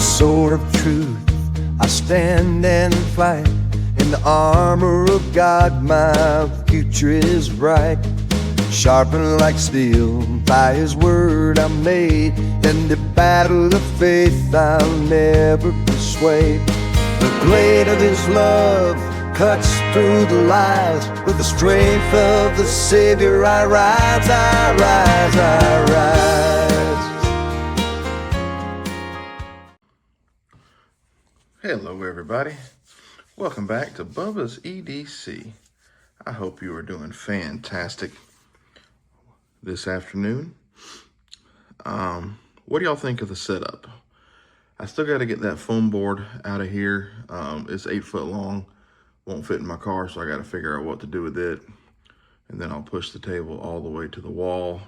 sword of truth, I stand and fight. In the armor of God, my future is bright. Sharpened like steel, by His word I'm made. In the battle of faith, I'll never be swayed. The blade of His love cuts through the lies. With the strength of the Savior, I rise, I rise, I rise. Hello everybody, welcome back to Bubba's EDC. I hope you are doing fantastic this afternoon. What do y'all think of the setup? I still got to get that foam board out of here. It's 8 foot long, won't fit in my car, so I got to figure out what to do with it. And then I'll push the table all the way to the wall.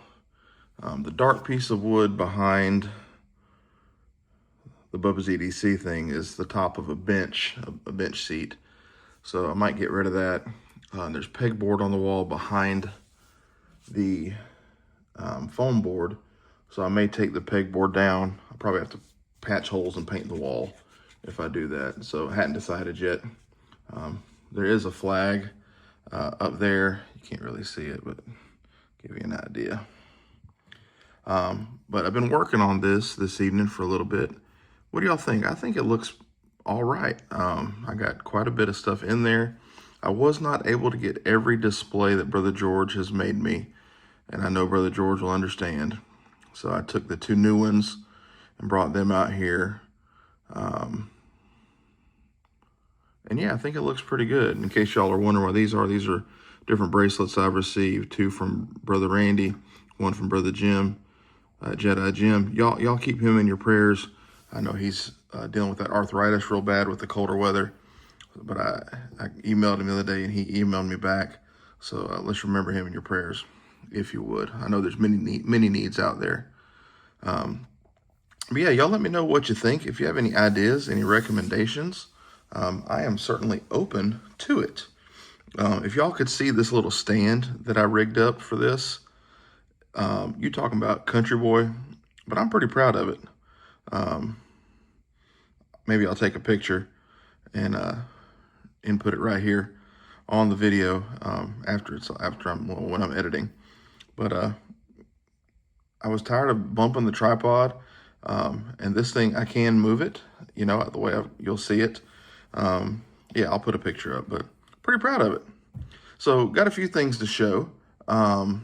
The dark piece of wood behind the Bubba's EDC thing is the top of a bench seat. So I might get rid of that. There's pegboard on the wall behind the foam board. So I may take the pegboard down. I'll probably have to patch holes and paint the wall if I do that. So I hadn't decided yet. There is a flag up there. You can't really see it, but give you an idea. But I've been working on this evening for a little bit. What do y'all think? I think it looks all right. I got quite a bit of stuff in there. I was not able to get every display that Brother George has made me, and I know Brother George will understand. So I took the 2 new ones and brought them out here. And yeah, I think it looks pretty good. In case y'all are wondering what these are different bracelets I've received. 2 from Brother Randy, 1 from Brother Jim, Jedi Jim. Y'all keep him in your prayers. I know he's dealing with that arthritis real bad with the colder weather, but I emailed him the other day and he emailed me back. So let's remember him in your prayers, if you would. I know there's many needs out there. But yeah, y'all let me know what you think. If you have any ideas, any recommendations, I am certainly open to it. If y'all could see this little stand that I rigged up for this, you talking about country boy, but I'm pretty proud of it. Maybe I'll take a picture and input it right here on the video when I'm editing. But I was tired of bumping the tripod, and this thing, I can move it, you know, the way you'll see it. Yeah, I'll put a picture up, but pretty proud of it. So got a few things to show. I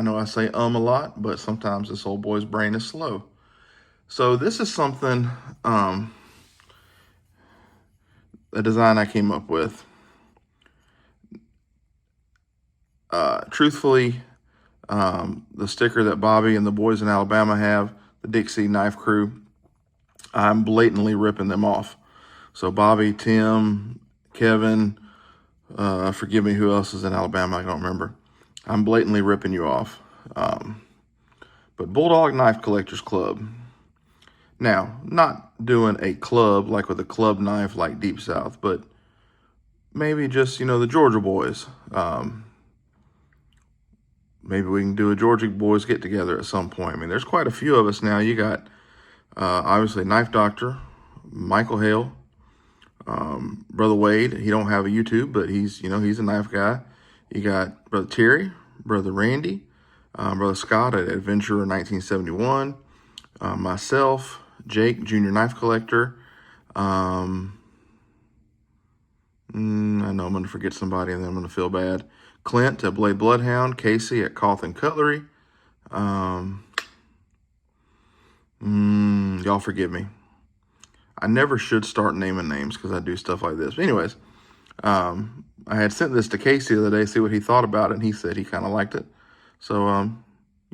know I say a lot, but sometimes this old boy's brain is slow. So this is something, a design I came up with. Truthfully, the sticker that Bobby and the boys in Alabama have, the Dixie Knife Crew, I'm blatantly ripping them off. So Bobby, Tim, Kevin, forgive me, who else is in Alabama? I don't remember. I'm blatantly ripping you off. But Bulldog Knife Collectors Club. Now, not doing a club like with a club knife like Deep South, but maybe just, you know, the Georgia boys. Maybe we can do a Georgia boys get together at some point. I mean, there's quite a few of us now. You got, obviously, Knife Doctor, Michael Hale, Brother Wade. He don't have a YouTube, but he's, you know, he's a knife guy. You got Brother Terry, Brother Randy, Brother Scott at Adventurer 1971, myself, Jake, Junior Knife Collector. I know I'm going to forget somebody and then I'm going to feel bad. Clint at Blade Bloodhound, Casey at Cawthon Cutlery. Y'all forgive me. I never should start naming names because I do stuff like this. But anyways, I had sent this to Casey the other day, see what he thought about it, and he said he kind of liked it. So,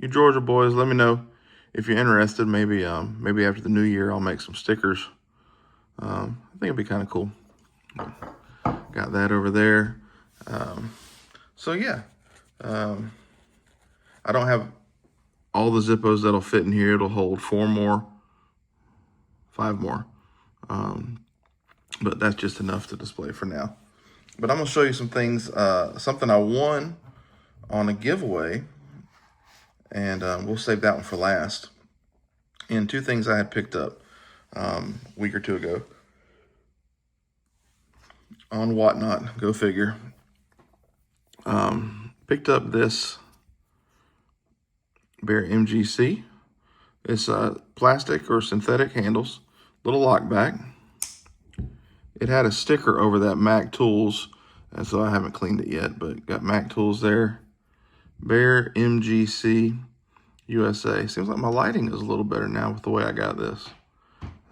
you Georgia boys, let me know if you're interested. Maybe after the new year, I'll make some stickers. I think it'd be kind of cool. Got that over there. So yeah, I don't have all the Zippos that'll fit in here. It'll hold 4 more, 5 more. But that's just enough to display for now. But I'm gonna show you some things, something I won on a giveaway, and we'll save that one for last. And two things I had picked up a week or two ago on Whatnot, go figure. Picked up this Bear MGC. It's plastic or synthetic handles, little lock back. It had a sticker over that Mac Tools, and so I haven't cleaned it yet, but got Mac Tools there. Bear MGC USA. Seems like my lighting is a little better now with the way I got this.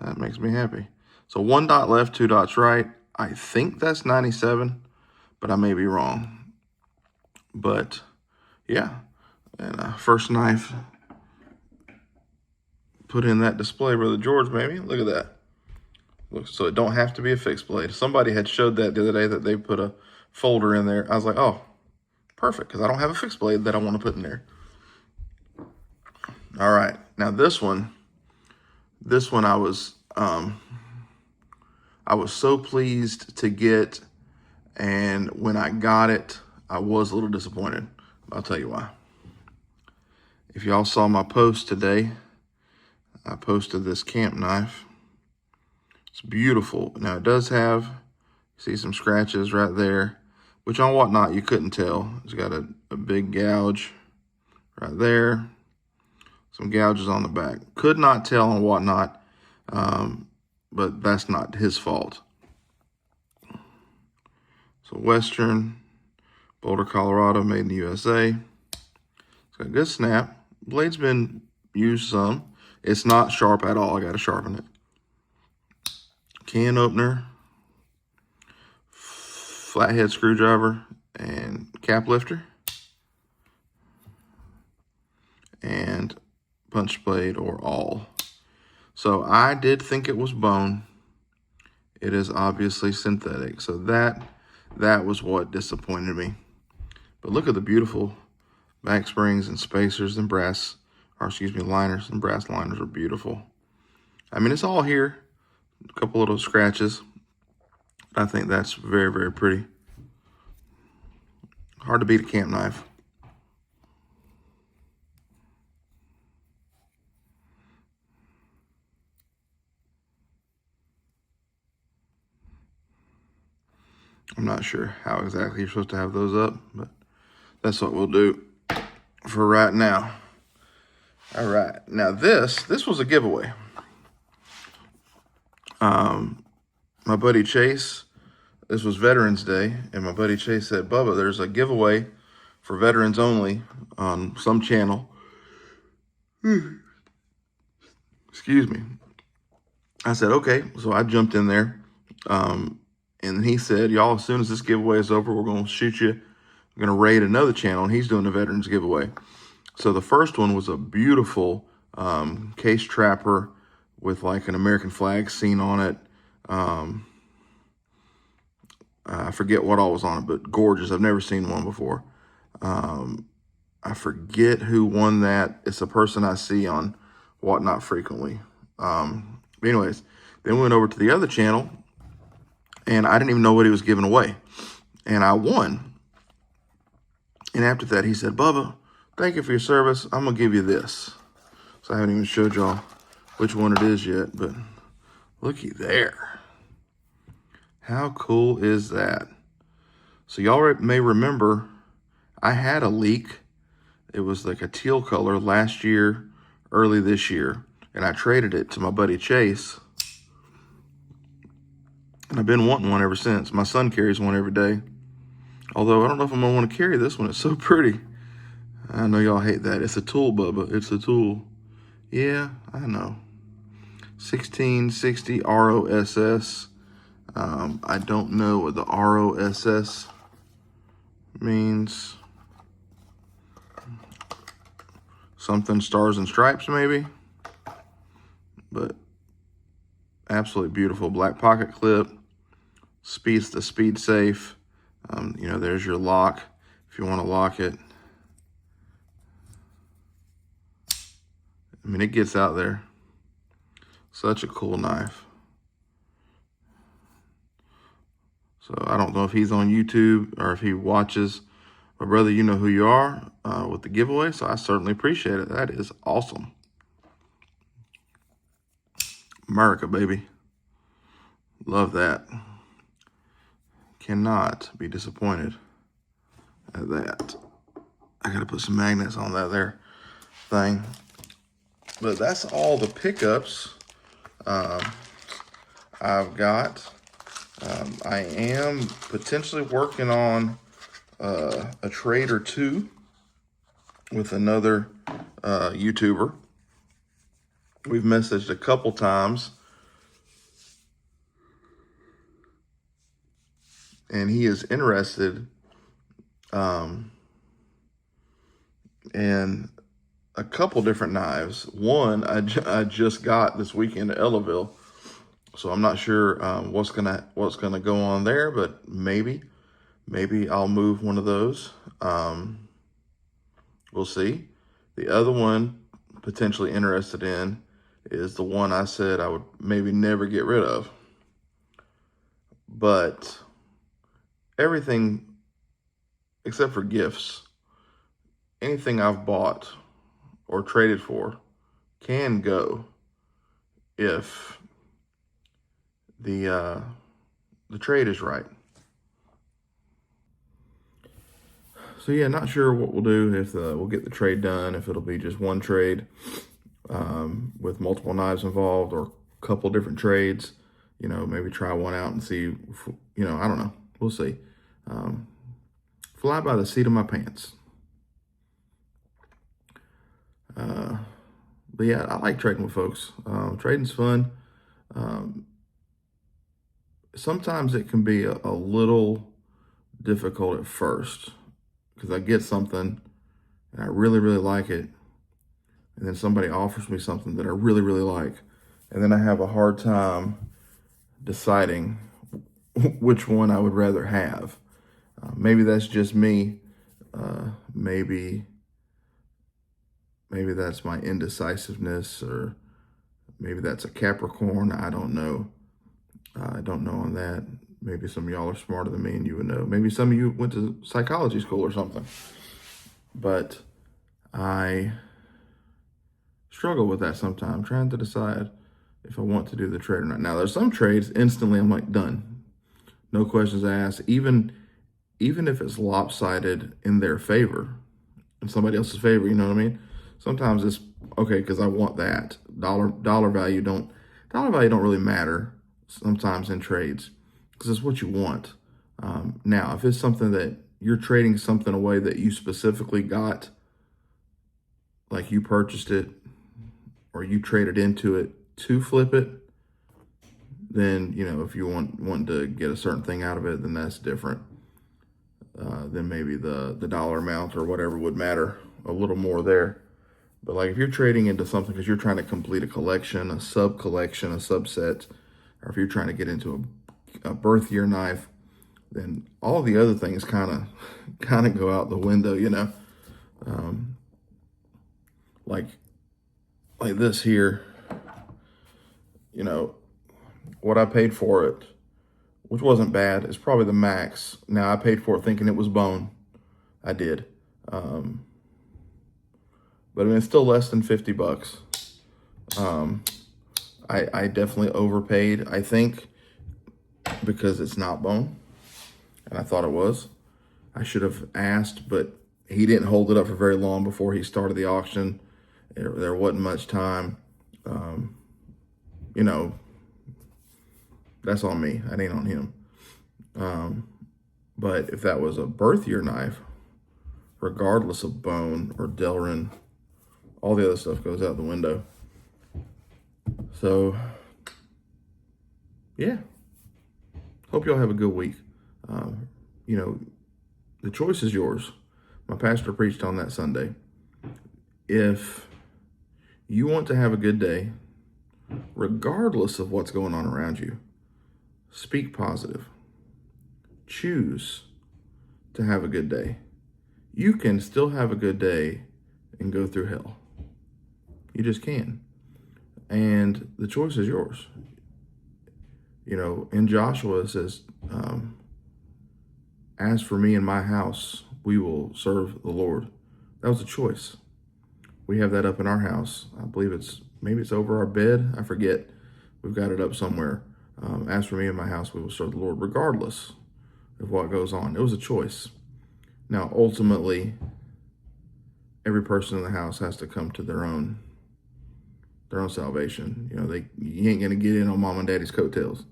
That makes me happy. So 1 dot left, 2 dots right. I think that's 97, but I may be wrong. But yeah, and first knife put in that display, Brother George, maybe. Look at that. Look, so it don't have to be a fixed blade. Somebody had showed that the other day that they put a folder in there. I was like, oh, perfect, because I don't have a fixed blade that I want to put in there. All right, now this one I was so pleased to get, and when I got it, I was a little disappointed. I'll tell you why. If y'all saw my post today, I posted this camp knife. It's beautiful. Now it does have, see some scratches right there, which on Whatnot you couldn't tell. It's got a big gouge right there. Some gouges on the back. Could not tell on Whatnot, but that's not his fault. So Western, Boulder, Colorado, made in the USA. It's got a good snap. Blade's been used some. It's not sharp at all. I got to sharpen it. Can opener, flathead screwdriver, and cap lifter, and punch blade or awl. So I did think it was bone. It is obviously synthetic. So that was what disappointed me. But look at the beautiful back springs and spacers and brass, or excuse me, liners and brass liners are beautiful. I mean, it's all here. A couple little scratches. I think that's very, very pretty. Hard to beat a camp knife. I'm not sure how exactly you're supposed to have those up, but that's what we'll do for right now. All right, now this was a giveaway. My buddy Chase, this was Veterans Day, and my buddy Chase said, Bubba, there's a giveaway for veterans only on some channel. Excuse me. I said, okay, so I jumped in there. And he said, y'all, as soon as this giveaway is over, we're going to shoot you. We're going to raid another channel, and he's doing a veterans giveaway. So the first one was a beautiful case trapper with like an American flag scene on it. I forget what all was on it, but gorgeous. I've never seen one before. I forget who won that. It's a person I see on Whatnot frequently. But anyways, then we went over to the other channel, and I didn't even know what he was giving away. And I won. And after that, he said, Bubba, thank you for your service. I'm going to give you this. So I haven't even showed y'all which one it is yet, but looky there. How cool is that? So y'all may remember I had a leak. It was like a teal color last year, early this year, and I traded it to my buddy Chase. And I've been wanting one ever since. My son carries one every day. Although I don't know if I'm gonna want to carry this one. It's so pretty. I know y'all hate that. It's a tool, Bubba. It's a tool. Yeah, I know. 1660 ROSS. I don't know what the ROSS means. Something stars and stripes, maybe. But absolutely beautiful. Black pocket clip. Speed's the speed safe. You know, there's your lock if you want to lock it. I mean, it gets out there. Such a cool knife. So I don't know if he's on YouTube or if he watches. But brother, you know who you are with the giveaway, so I certainly appreciate it. That is awesome. America, baby. Love that. Cannot be disappointed at that. I gotta put some magnets on that there thing. But that's all the pickups I've got. I am potentially working on a trade or two with another YouTuber. We've messaged a couple times, and he is interested in a couple different knives. One I just got this weekend at Ellaville, so I'm not sure what's gonna go on there, but maybe I'll move one of those. We'll see. The other one potentially interested in is the one I said I would maybe never get rid of. But everything except for gifts, anything I've bought or traded for can go if the trade is right. So yeah, not sure what we'll do, if we'll get the trade done, if it'll be just one trade with multiple knives involved, or a couple different trades. You know, maybe try one out and see, I don't know. We'll see. Fly by the seat of my pants. But yeah, I like trading with folks. Trading's fun. Sometimes it can be a little difficult at first, because I get something and I really, really like it, and then somebody offers me something that I really, really like, and then I have a hard time deciding which one I would rather have. Maybe that's just me. Maybe that's my indecisiveness, or maybe that's a Capricorn. I don't know. I don't know on that. Maybe some of y'all are smarter than me and you would know. Maybe some of you went to psychology school or something. But I struggle with that sometimes, trying to decide if I want to do the trade or not. Now, there's some trades, instantly I'm like, done. No questions asked. Even if it's lopsided in their favor, in somebody else's favor, you know what I mean? Sometimes it's okay because I want that. Dollar value don't really matter sometimes in trades, because it's what you want. Now, if it's something that you're trading something away that you specifically got, like you purchased it or you traded into it to flip it, then, if you want to get a certain thing out of it, then that's different. Then maybe the dollar amount or whatever would matter a little more there. But like if you're trading into something because you're trying to complete a collection, a sub-collection, a subset, or if you're trying to get into a birth year knife, then all the other things kind of go out the window, like this here, what I paid for it, which wasn't bad. It's probably the max. Now, I paid for it thinking it was bone. I did. But I mean, it's still less than $50. I definitely overpaid, I think, because it's not bone, and I thought it was. I should have asked, but he didn't hold it up for very long before he started the auction. There wasn't much time. That's on me. That ain't on him. But if that was a birth year knife, regardless of bone or Delrin, all the other stuff goes out the window. So, yeah. Hope y'all have a good week. The choice is yours. My pastor preached on that Sunday. If you want to have a good day, regardless of what's going on around you, speak positive. Choose to have a good day. You can still have a good day and go through hell. You just can. And the choice is yours. In Joshua it says, as for me and my house, we will serve the Lord. That was a choice. We have that up in our house. I believe maybe it's over our bed. I forget. we've got it up somewhere. As for me and my house, we will serve the Lord regardless of what goes on. It was a choice. Now, ultimately, every person in the house has to come to their own salvation. You know, you ain't gonna get in on mom and daddy's coattails.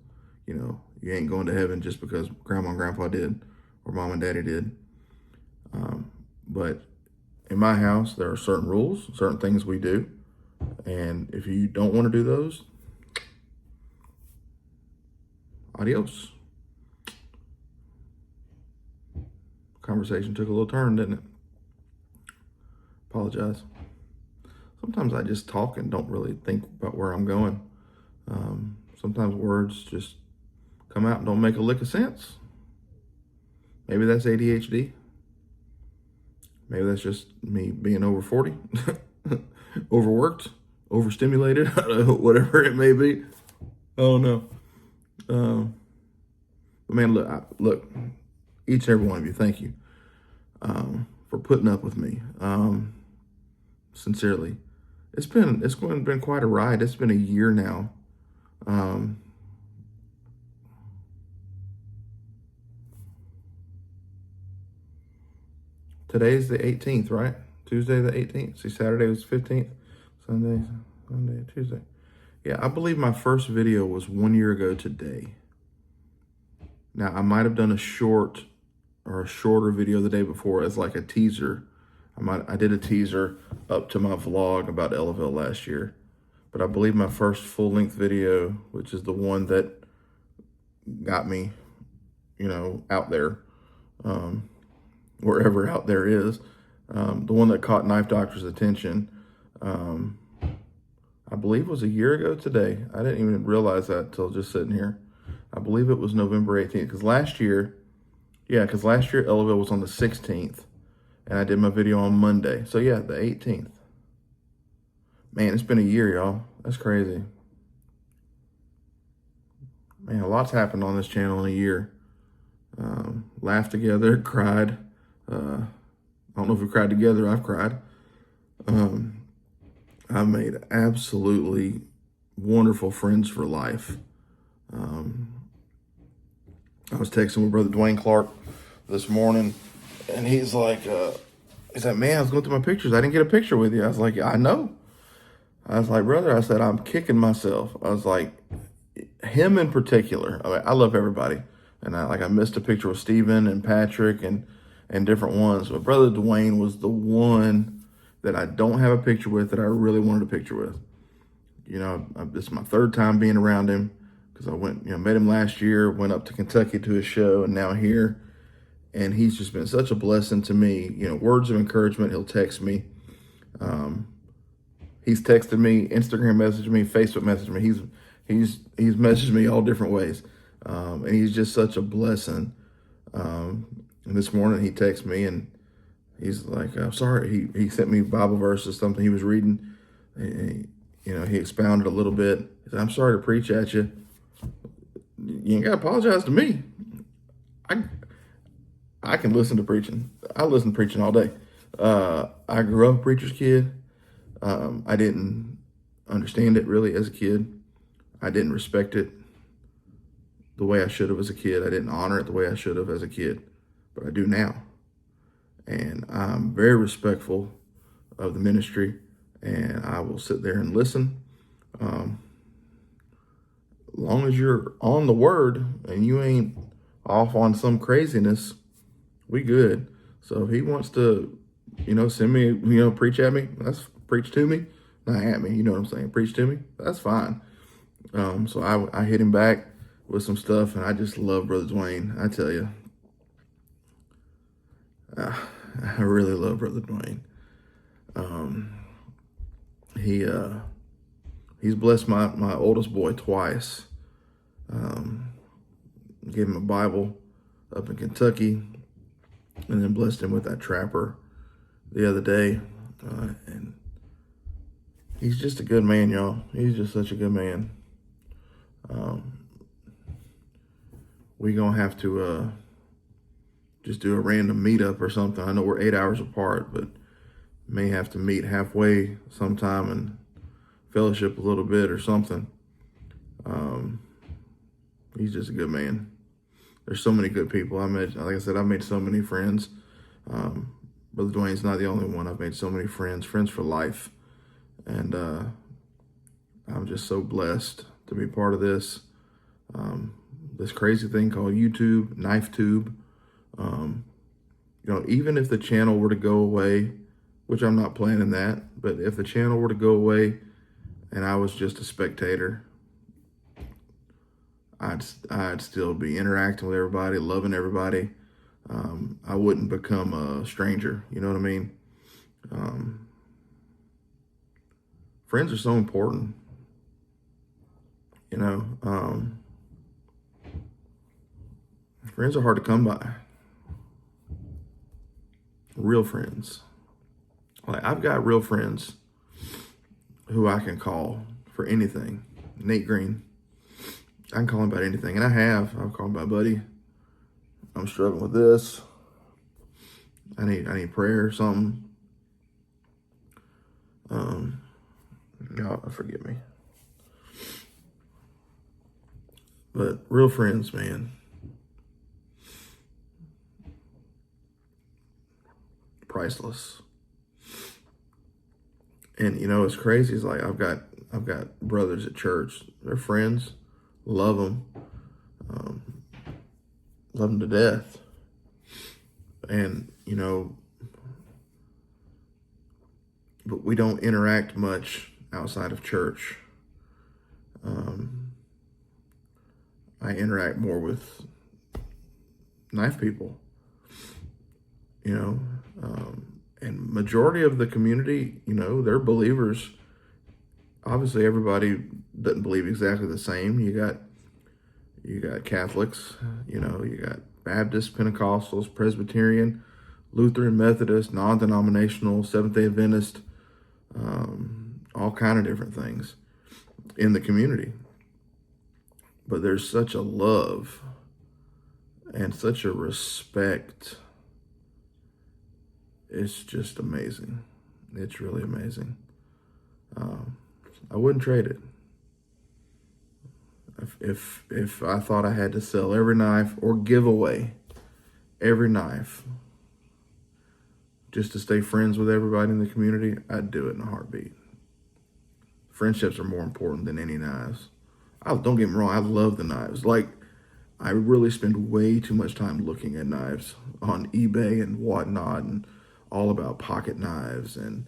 You know, you ain't going to heaven just because grandma and grandpa did or mom and daddy did. But in my house, there are certain rules, certain things we do. And if you don't want to do those, adios. Conversation took a little turn, didn't it? Apologize. Sometimes I just talk and don't really think about where I'm going. Sometimes words just come out and don't make a lick of sense. Maybe that's ADHD. Maybe that's just me being over 40, overworked, overstimulated, whatever it may be. Oh no. But man, look, each and every one of you, thank you for putting up with me. Sincerely, it's been quite a ride. It's been a year now. Today's the 18th, right? Tuesday the 18th. See, Saturday was 15th. Sunday, Tuesday. Yeah, I believe my first video was 1 year ago today. Now, I might have done a shorter video the day before as like a teaser. I did a teaser up to my vlog about Ellaville last year. But I believe my first full-length video, which is the one that got me, you know, out there, wherever out there is, the one that caught Knife Doctor's attention, I believe was a year ago today. I didn't even realize that until just sitting here. I believe it was November 18th, because last year Ellaville was on the 16th, and I did my video on Monday. So yeah, the 18th. Man, it's been a year, y'all. That's crazy. Man, a lot's happened on this channel in a year. Laughed together, cried. I don't know if we cried together. I've cried. I've made absolutely wonderful friends for life. I was texting with Brother Dwayne Clark this morning, and he's like, man, I was going through my pictures. I didn't get a picture with you. I was like, I know. I was like, brother, I said, I'm kicking myself. I was like, him in particular. I mean, I love everybody. And I missed a picture with Steven and Patrick and different ones. But Brother Dwayne was the one that I don't have a picture with that I really wanted a picture with. You know, this is my third time being around him, because I went, met him last year, went up to Kentucky to his show, and now here. And he's just been such a blessing to me. Words of encouragement. He'll text me. He's texted me, Instagram messaged me, Facebook messaged me. He's messaged me all different ways. And he's just such a blessing. And this morning he texted me and he's like, I'm sorry. He sent me Bible verses, something he was reading. And, he expounded a little bit. He said, I'm sorry to preach at you. You ain't got to apologize to me. I can listen to preaching. I listen to preaching all day. I grew up a preacher's kid. I didn't understand it really as a kid. I didn't respect it the way I should have as a kid. I didn't honor it the way I should have as a kid, but I do now. And I'm very respectful of the ministry, and I will sit there and listen. As long as you're on the word and you ain't off on some craziness, we good. So if he wants to, send me, preach at me, that's preach to me, not at me. You know what I'm saying? Preach to me. That's fine. So I hit him back with some stuff, and I just love Brother Dwayne. I tell you, I really love Brother Dwayne. He's blessed my oldest boy twice. Gave him a Bible up in Kentucky, and then blessed him with that trapper the other day. And he's just a good man, y'all. He's just such a good man. We gonna have to just do a random meetup or something. I know we're 8 hours apart, but may have to meet halfway sometime and fellowship a little bit or something. He's just a good man. There's so many good people. Like I said, I've made so many friends. Brother Dwayne's not the only one. I've made so many friends for life. And I'm just so blessed to be part of this. This crazy thing called YouTube, Knife Tube. Even if the channel were to go away, which I'm not planning that, but if the channel were to go away and I was just a spectator, I'd still be interacting with everybody, loving everybody. I wouldn't become a stranger. You know what I mean? Friends are so important. Friends are hard to come by. Real friends. Like, I've got real friends who I can call for anything. Nate Green. I can call him about anything. And I've called him about, buddy, I'm struggling with this. I need prayer or something. God, forgive me. But real friends, man. Priceless. And it's crazy. It's like I've got brothers at church. They're friends. Love them. Love them to death. And but we don't interact much outside of church. I interact more with knife people. And majority of the community, they're believers. Obviously, everybody doesn't believe exactly the same. You got Catholics, you got Baptists, Pentecostals, Presbyterian, Lutheran, Methodist, non-denominational, Seventh-day Adventist, all kind of different things in the community. But there's such a love and such a respect. It's just amazing. It's really amazing. I wouldn't trade it. If I thought I had to sell every knife or give away every knife just to stay friends with everybody in the community, I'd do it in a heartbeat. Friendships are more important than any knives. Don't get me wrong, I love the knives. Like, I really spend way too much time looking at knives on eBay and whatnot, and all about pocket knives, and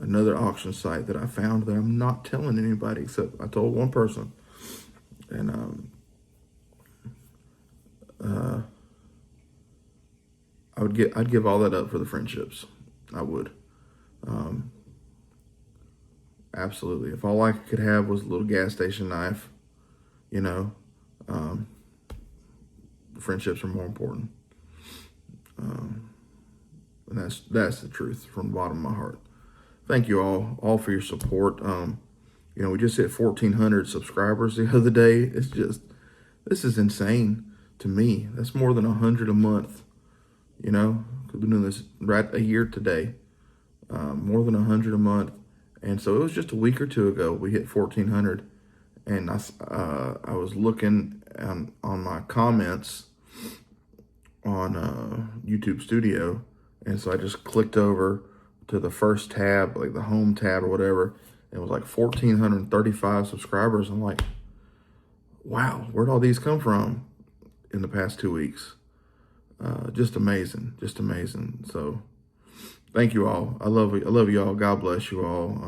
another auction site that I found that I'm not telling anybody, except I told one person. And I'd give all that up for the friendships. I would. Absolutely. If all I could have was a little gas station knife, friendships are more important. And that's the truth from the bottom of my heart. Thank you all for your support. We just hit 1,400 subscribers the other day. This is insane to me. That's more than 100 a month. We've been doing this right a year today. More than 100 a month. And so it was just a week or two ago we hit 1,400. And I was looking on my comments on YouTube Studio. And so I just clicked over to the first tab, like the home tab or whatever. And it was like 1,435 subscribers. I'm like, wow, where'd all these come from in the past 2 weeks? Just amazing, just amazing. So thank you all. I love you all. God bless you all.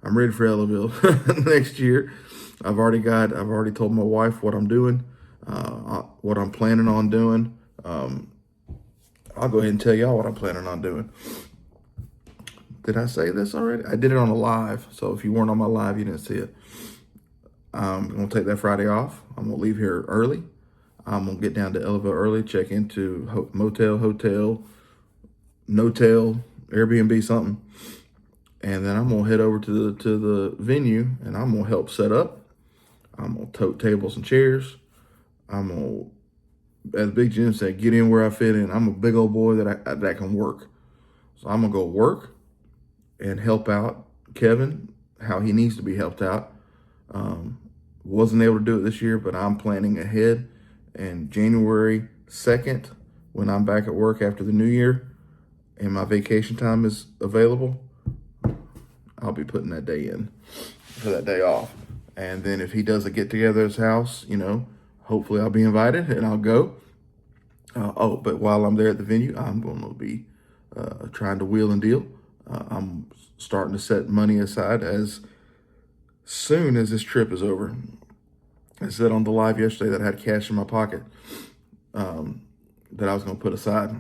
I'm ready for Ellaville next year. I've already told my wife what I'm doing, what I'm planning on doing. I'll go ahead and tell y'all what I'm planning on doing. Did I say this already? I did it on a live. So if you weren't on my live, you didn't see it. I'm going to take that Friday off. I'm going to leave here early. I'm going to get down to Ellaville early, check into motel, hotel, no-tail, Airbnb, something. And then I'm going to head over to the venue, and I'm going to help set up. I'm going to tote tables and chairs. I'm going to, as Big Jim said, get in where I fit in. I'm a big old boy that can work. So I'm going to go work and help out Kevin how he needs to be helped out. Wasn't able to do it this year, but I'm planning ahead. And January 2nd, when I'm back at work after the new year and my vacation time is available, I'll be putting that day in for that day off. And then if he does a get together at his house, you know, hopefully I'll be invited and I'll go. But while I'm there at the venue, I'm going to be trying to wheel and deal. I'm starting to set money aside as soon as this trip is over. I said on the live yesterday that I had cash in my pocket that I was going to put aside.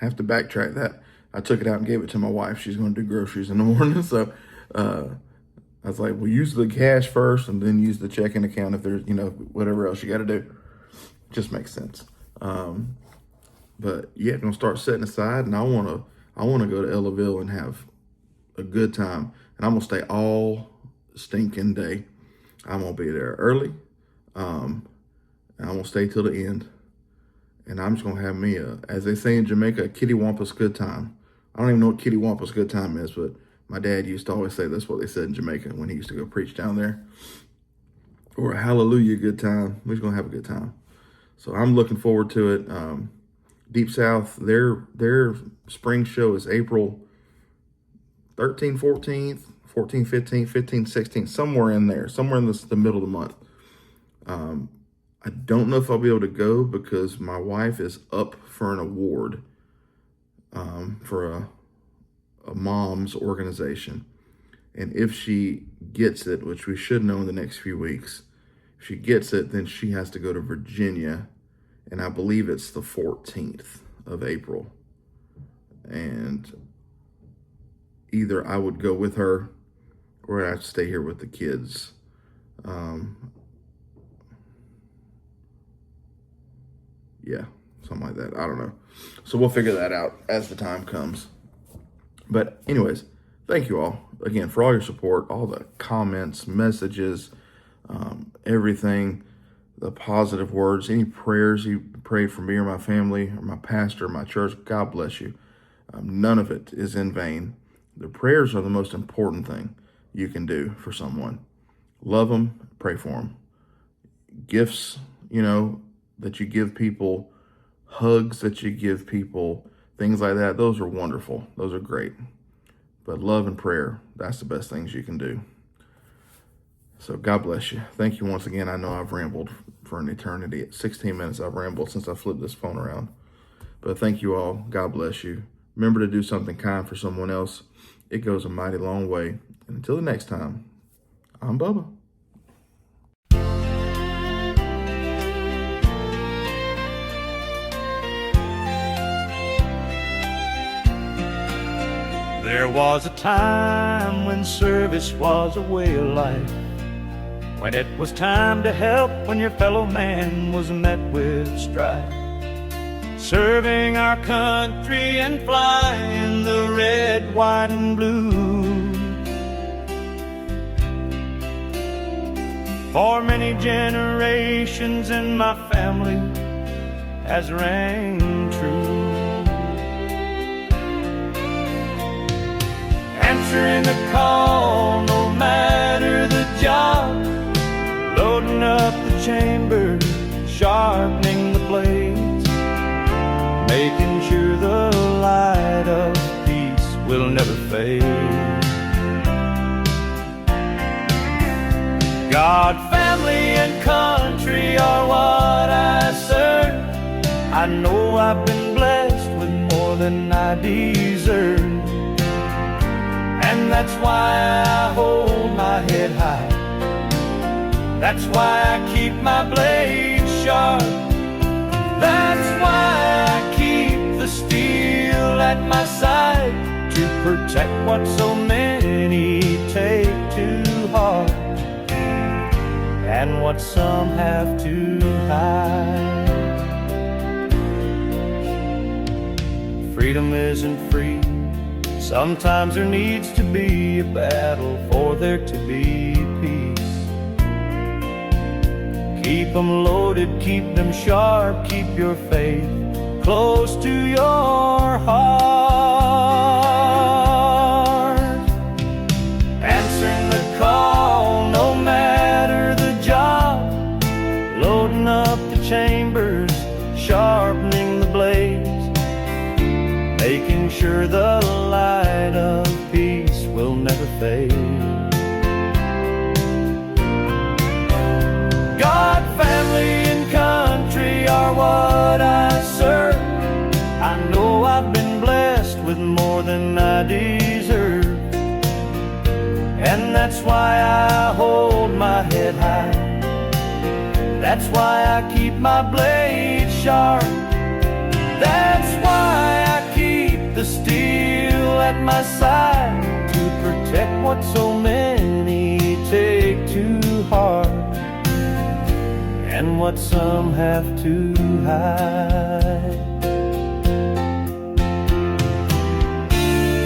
I have to backtrack that. I took it out and gave it to my wife. She's going to do groceries in the morning. So I was like, well, use the cash first and then use the checking account if there's, you know, whatever else you got to do. Just makes sense. But yeah, gonna start setting aside, and I wanna go to Ellaville and have a good time. And I'm gonna stay all stinking day. I'm gonna be there early, and I'm gonna stay till the end. And I'm just gonna have me as they say in Jamaica, a kitty wampus good time. I don't even know what kitty wampus good time is, but my dad used to always say that's what they said in Jamaica when he used to go preach down there. Or a hallelujah good time. We're just gonna have a good time. So I'm looking forward to it. Deep South, their spring show is April 13th, 14th, 14th, 15th, 15th, 16th, somewhere in there, somewhere in the middle of the month. I don't know if I'll be able to go because my wife is up for an award for a mom's organization. And if she gets it, which we should know in the next few weeks, if she gets it, then she has to go to Virginia, and I believe it's the 14th of April. And either I would go with her or I'd stay here with the kids. Yeah, something like that. I don't know. So we'll figure that out as the time comes. But anyways, thank you all again for all your support, all the comments, messages, everything, the positive words, any prayers you prayed for me or my family or my pastor or my church. God bless you. None of it is in vain. The prayers are the most important thing you can do for someone. Love them, pray for them. Gifts, you know, that you give people, hugs that you give people, things like that, those are wonderful. Those are great. But love and prayer, that's the best things you can do. So God bless you. Thank you once again. I know I've rambled for an eternity. At 16 minutes I've rambled since I flipped this phone around. But thank you all. God bless you. Remember to do something kind for someone else. It goes a mighty long way. And until the next time, I'm Bubba. There was a time when service was a way of life, when it was time to help when your fellow man was met with strife. Serving our country and flying the red, white, and blue. For many generations in my family has rang true. Answering the call, no matter the job, loading up the chamber, sharpening the blades, making sure the light of peace will never fade. God, family, and country are what I serve. I know I've been blessed with more than I deserve. And that's why I hold my head high. That's why I keep my blade sharp. That's why I keep the steel at my side, to protect what so many take to heart, and what some have to hide. Freedom isn't free. Sometimes there needs to be a battle for there to be peace. Keep them loaded, keep them sharp, keep your faith close to your heart. Answering the call, no fade. God, family, and country are what I serve. I know I've been blessed with more than I deserve, and that's why I hold my head high. That's why I keep my blade sharp. That's why I keep the steel at my side, to protect what so many take too hard, and what some have to hide.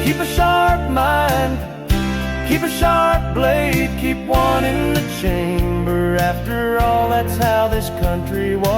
Keep a sharp mind, keep a sharp blade, keep one in the chamber. After all, that's how this country was